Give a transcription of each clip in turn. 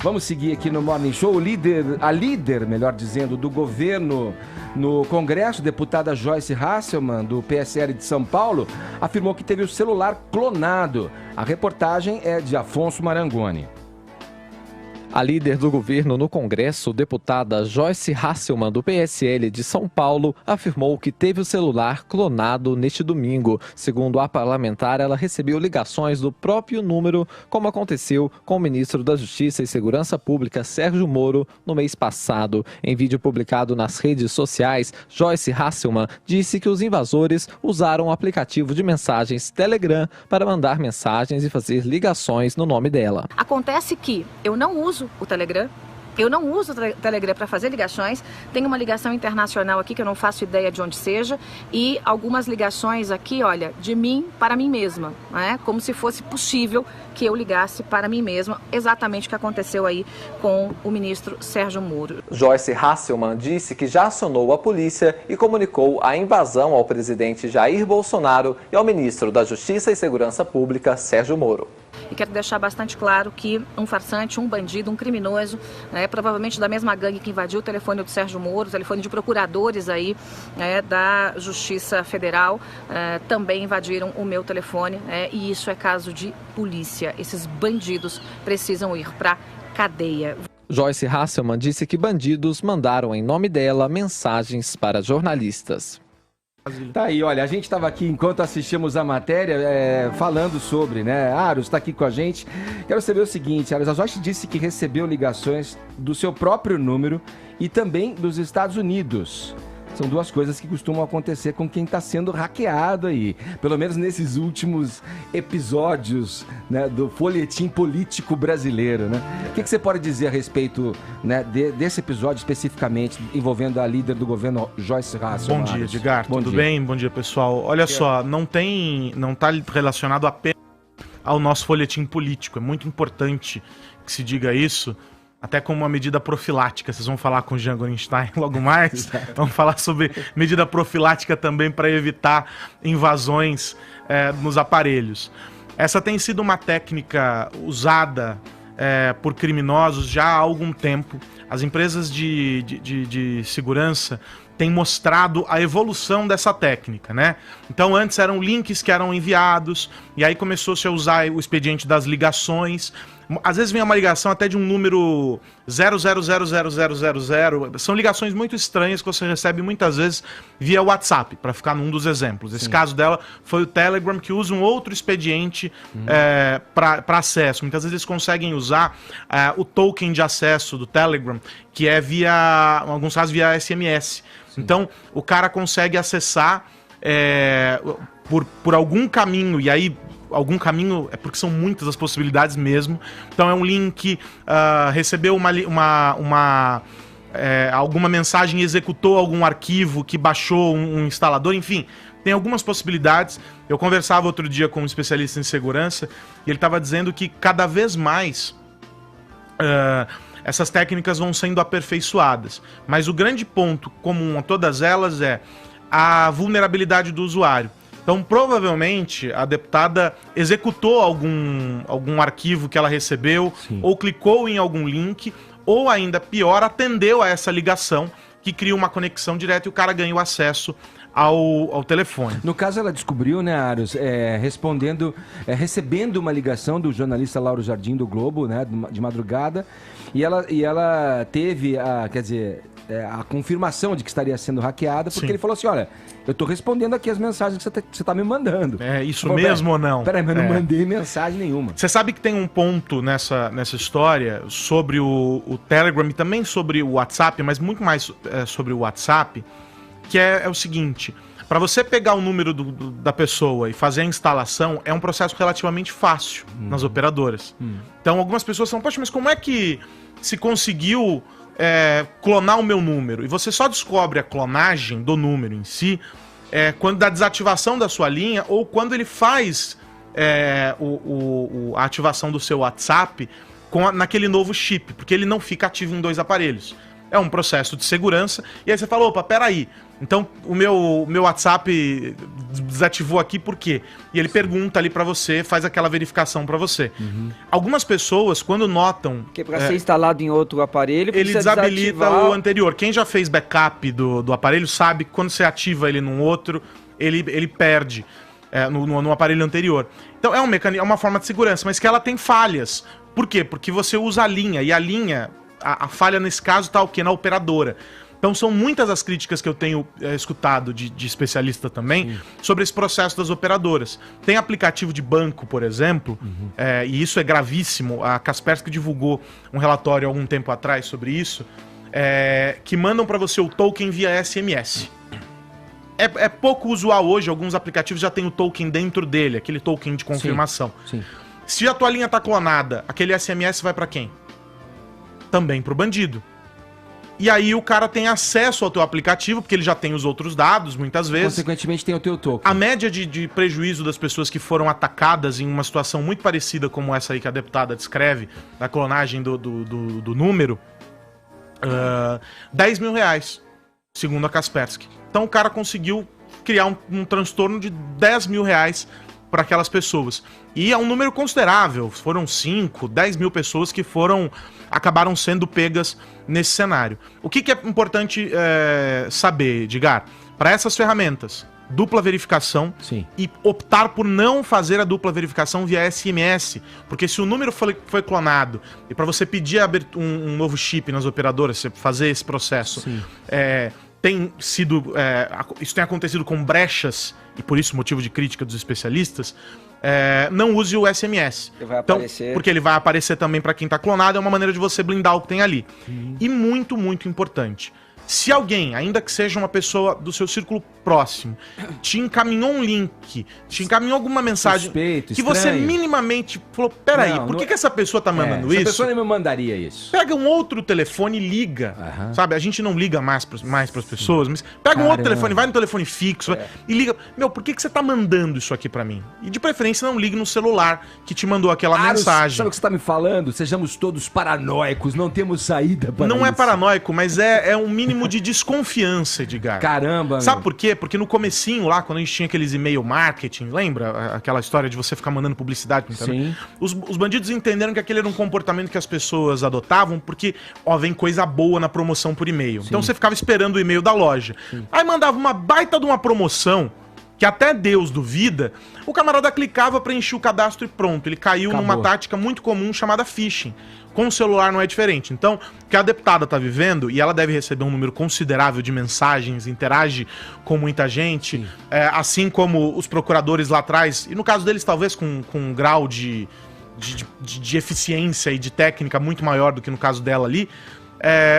Vamos seguir aqui no Morning Show. A líder, melhor dizendo, do governo no Congresso, deputada Joyce Hasselmann, do PSL de São Paulo, afirmou que teve o celular clonado. A reportagem é de Afonso Marangoni. A líder do governo no Congresso, deputada Joyce Hasselmann, do PSL de São Paulo, afirmou que teve o celular clonado neste domingo. Segundo a parlamentar, ela recebeu ligações do próprio número, como aconteceu com o ministro da Justiça e Segurança Pública, Sérgio Moro, no mês passado. Em vídeo publicado nas redes sociais, Joyce Hasselmann disse que os invasores usaram o aplicativo de mensagens Telegram para mandar mensagens e fazer ligações no nome dela. Acontece que eu não uso o Telegram. Eu não uso o Telegram para fazer ligações. Tem uma ligação internacional aqui que eu não faço ideia de onde seja. E algumas ligações aqui, olha, de mim para mim mesma, né? Como se fosse possível que eu ligasse para mim mesma. Exatamente o que aconteceu aí com o ministro Sérgio Moro. Joyce Hasselmann disse que já acionou a polícia e comunicou a invasão ao presidente Jair Bolsonaro e ao ministro da Justiça e Segurança Pública, Sérgio Moro. E quero deixar bastante claro que um farsante, um bandido, um criminoso, né, provavelmente da mesma gangue que invadiu o telefone do Sérgio Moro, o telefone de procuradores aí, da Justiça Federal, também invadiram o meu telefone, e isso é caso de polícia. Esses bandidos precisam ir para cadeia. Joyce Hasselmann disse que bandidos mandaram em nome dela mensagens para jornalistas. Tá aí, olha, a gente estava aqui enquanto assistimos a matéria falando sobre, né? Aros está aqui com a gente. Quero saber o seguinte, Aros, a Joyce disse que recebeu ligações do seu próprio número e também dos Estados Unidos. São duas coisas que costumam acontecer com quem está sendo hackeado aí. Pelo menos nesses últimos episódios, né, do folhetim político brasileiro, né? O que você pode dizer a respeito, né, desse episódio especificamente envolvendo a líder do governo, Joyce Hasselmann? Bom dia, Edgar. Tudo bem? Bom dia, pessoal. Olha só, não está relacionado apenas ao nosso folhetim político. É muito importante que se diga isso. Até como uma medida profilática. Vocês vão falar com o Jean Gorenstein logo mais. Vamos falar sobre medida profilática também para evitar invasões nos aparelhos. Essa tem sido uma técnica usada por criminosos já há algum tempo. As empresas de segurança têm mostrado a evolução dessa técnica, né? Então antes eram links que eram enviados, e aí começou-se a usar o expediente das ligações. Às vezes vem uma ligação até de um número 000000. São ligações muito estranhas que você recebe muitas vezes via WhatsApp, para ficar num dos exemplos. Esse caso dela foi o Telegram, que usa um outro expediente para acesso. Muitas vezes eles conseguem usar o token de acesso do Telegram, que é via, em alguns casos, via SMS. Sim. Então, o cara consegue acessar por algum caminho, e aí algum caminho é porque são muitas as possibilidades mesmo. Então é um link, recebeu alguma mensagem, executou algum arquivo que baixou um instalador, enfim, tem algumas possibilidades. Eu conversava outro dia com um especialista em segurança e ele estava dizendo que cada vez mais essas técnicas vão sendo aperfeiçoadas. Mas o grande ponto comum a todas elas é a vulnerabilidade do usuário. Então, provavelmente, a deputada executou algum arquivo que ela recebeu, sim, ou clicou em algum link, ou ainda pior, atendeu a essa ligação que cria uma conexão direta e o cara ganha o acesso ao telefone. No caso, ela descobriu, né, Aros, recebendo uma ligação do jornalista Lauro Jardim do Globo, né, de madrugada, e ela teve a confirmação de que estaria sendo hackeada, porque sim, ele falou assim, olha, eu tô respondendo aqui as mensagens que você tá me mandando. É isso mesmo ou não? Peraí, mas eu não mandei mensagem nenhuma. Você sabe que tem um ponto nessa história sobre o Telegram e também sobre o WhatsApp, mas muito mais sobre o WhatsApp, que é o seguinte: para você pegar o número da pessoa e fazer a instalação, é um processo relativamente fácil nas operadoras. Então algumas pessoas falam, poxa, mas como é que se conseguiu clonar o meu número? E você só descobre a clonagem do número em si quando da desativação da sua linha ou quando ele faz a ativação do seu WhatsApp naquele novo chip, porque ele não fica ativo em dois aparelhos. É um processo de segurança. E aí você fala, opa, peraí. Então o meu WhatsApp desativou aqui por quê? E ele pergunta ali pra você, faz aquela verificação pra você. Algumas pessoas, quando notam... Porque pra ser instalado em outro aparelho, ele desabilita o anterior. Quem já fez backup do aparelho sabe que quando você ativa ele num outro, ele perde no aparelho anterior. Então é um mecanismo, é uma forma de segurança, mas que ela tem falhas. Por quê? Porque você usa a linha, e a linha, a falha nesse caso tá o quê? Na operadora. Então são muitas as críticas que eu tenho escutado de especialista também sobre esse processo das operadoras. Tem aplicativo de banco, por exemplo, e isso é gravíssimo. A Kaspersky divulgou um relatório há algum tempo atrás sobre isso, que mandam para você o token via SMS. É pouco usual hoje, alguns aplicativos já tem o token dentro dele, aquele token de confirmação. Sim. Se a tua linha tá clonada, aquele SMS vai para quem? Também pro bandido. E aí o cara tem acesso ao teu aplicativo, porque ele já tem os outros dados, muitas vezes. Consequentemente tem o teu token. A média de prejuízo das pessoas que foram atacadas em uma situação muito parecida como essa aí que a deputada descreve, da clonagem do número, 10 mil reais, segundo a Kaspersky. Então o cara conseguiu criar um transtorno de 10 mil reais para aquelas pessoas. E é um número considerável, foram 5, 10 mil pessoas que acabaram sendo pegas nesse cenário. O que é importante saber, Edgar? Para essas ferramentas, dupla verificação. Sim. E optar por não fazer a dupla verificação via SMS, porque se o número foi clonado e para você pedir um novo chip nas operadoras, você fazer esse processo, isso tem acontecido com brechas, e por isso motivo de crítica dos especialistas, não use o SMS. Porque ele vai aparecer também para quem está clonado, é uma maneira de você blindar o que tem ali. E muito, muito importante, se alguém, ainda que seja uma pessoa do seu círculo próximo, te encaminhou um link, te encaminhou alguma mensagem suspeito, que estranho, você minimamente falou, peraí, por que essa pessoa tá mandando isso? Essa pessoa nem me mandaria isso. Pega um outro telefone e liga, sabe? A gente não liga mais pras pessoas, mas pega um outro telefone, vai no telefone fixo e liga. Por que você tá mandando isso aqui pra mim? E de preferência não ligue no celular que te mandou aquela mensagem. Sabe o que você tá me falando? Sejamos todos paranoicos, não temos saída para Não é paranoico, mas é um mínimo de desconfiança, Edgar. Caramba, sabe por quê? Porque no comecinho lá, quando a gente tinha aqueles e-mail marketing, lembra aquela história de você ficar mandando publicidade no internet? Os bandidos entenderam que aquele era um comportamento que as pessoas adotavam porque, vem coisa boa na promoção por e-mail. Então você ficava esperando o e-mail da loja. Aí mandava uma baita de uma promoção que até Deus duvida, o camarada clicava, preenchia o cadastro e pronto. Ele caiu numa tática muito comum chamada phishing. Com o celular não é diferente. Então, o que a deputada está vivendo, e ela deve receber um número considerável de mensagens, interage com muita gente, assim como os procuradores lá atrás, e no caso deles talvez com um grau de eficiência e de técnica muito maior do que no caso dela ali,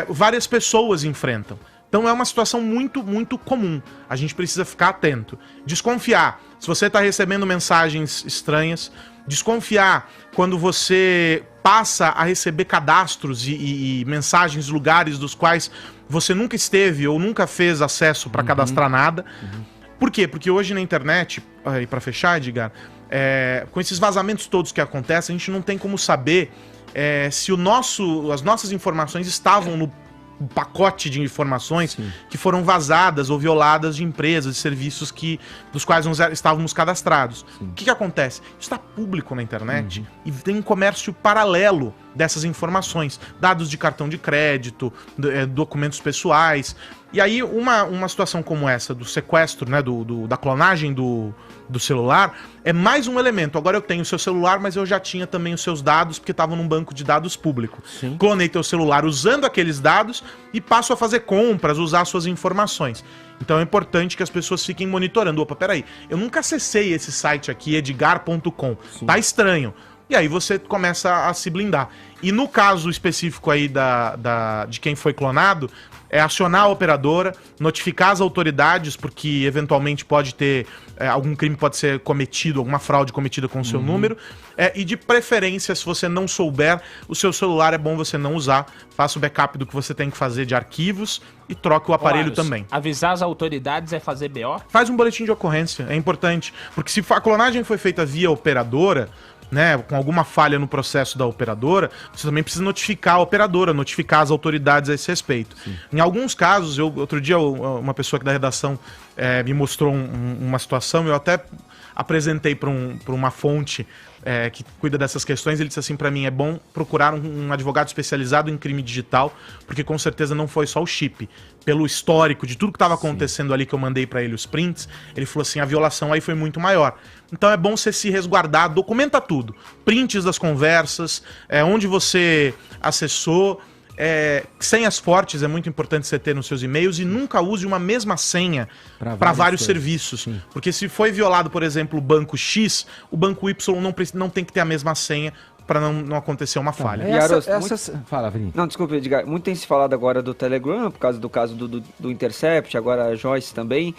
várias pessoas enfrentam. Então é uma situação muito, muito comum. A gente precisa ficar atento. Desconfiar. Se você está recebendo mensagens estranhas, desconfiar quando você passa a receber cadastros e mensagens de lugares dos quais você nunca esteve ou nunca fez acesso para cadastrar nada. Por quê? Porque hoje na internet, e para fechar, Edgar, com esses vazamentos todos que acontecem, a gente não tem como saber se as nossas informações estavam no pacote de informações que foram vazadas ou violadas de empresas, de serviços dos quais nós estávamos cadastrados. O que acontece? Isso está público na internet e tem um comércio paralelo dessas informações. Dados de cartão de crédito, documentos pessoais. E aí uma situação como essa, do sequestro, né, da clonagem do celular, é mais um elemento. Agora eu tenho o seu celular, mas eu já tinha também os seus dados, porque estavam num banco de dados público. Clonei teu celular usando aqueles dados e passo a fazer compras, usar suas informações. Então é importante que as pessoas fiquem monitorando. Opa, peraí, eu nunca acessei esse site aqui, edgar.com. Tá estranho. E aí você começa a se blindar. E no caso específico aí de quem foi clonado, é acionar a operadora, notificar as autoridades, porque eventualmente pode ter algum crime pode ser cometido, alguma fraude cometida com o seu número. E de preferência, se você não souber, o seu celular é bom você não usar. Faça o backup do que você tem que fazer de arquivos e troque o aparelho também. Avisar as autoridades é fazer BO? Faz um boletim de ocorrência, é importante. Porque se a clonagem foi feita via operadora, né, com alguma falha no processo da operadora, você também precisa notificar a operadora, notificar as autoridades a esse respeito. Sim. Em alguns casos, outro dia uma pessoa aqui da redação me mostrou uma situação, eu até apresentei para uma fonte que cuida dessas questões, ele disse assim para mim, é bom procurar um advogado especializado em crime digital, porque com certeza não foi só o chip. Pelo histórico de tudo que estava acontecendo ali, que eu mandei para ele os prints, ele falou assim, a violação aí foi muito maior. Então é bom você se resguardar, documenta tudo. Prints das conversas, onde você acessou, senhas fortes é muito importante você ter nos seus e-mails e nunca use uma mesma senha para vários serviços. Sim. Porque se foi violado, por exemplo, o banco X, o banco Y não tem que ter a mesma senha para não acontecer uma falha. Fala, Vini. Não, desculpa, Edgar. Muito tem se falado agora do Telegram, por causa do caso do Intercept, agora a Joyce também.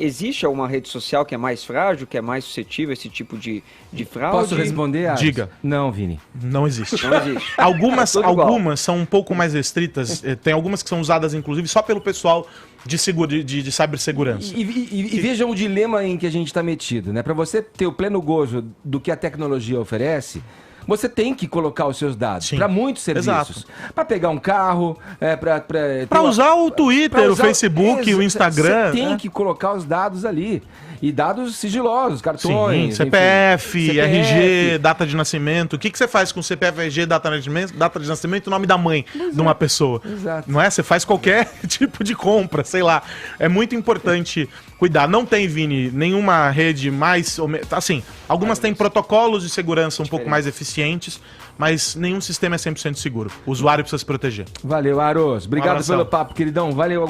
Existe alguma rede social que é mais frágil, que é mais suscetível a esse tipo de fraude? Posso responder? Diga. Não, Vini. Não existe. Não existe. Algumas são um pouco mais restritas. Tem algumas que são usadas, inclusive, só pelo pessoal de cibersegurança. E vejam o dilema em que a gente está metido, né? Para você ter o pleno gozo do que a tecnologia oferece, você tem que colocar os seus dados para muitos serviços. Para pegar um carro, para usar o Twitter, o Facebook, o Instagram. Você tem que colocar os dados ali. E dados sigilosos, cartões. Sim, CPF, RG, data de nascimento. O que você faz com CPF, RG, data de nascimento e nome da mãe de uma pessoa? Exato. Não é? Você faz qualquer tipo de compra, sei lá. É muito importante cuidar. Não tem, Vini, nenhuma rede mais... Assim, algumas têm protocolos de segurança um pouco mais eficientes, mas nenhum sistema é 100% seguro. O usuário precisa se proteger. Valeu, Aros. Obrigado pelo papo, queridão. Valeu.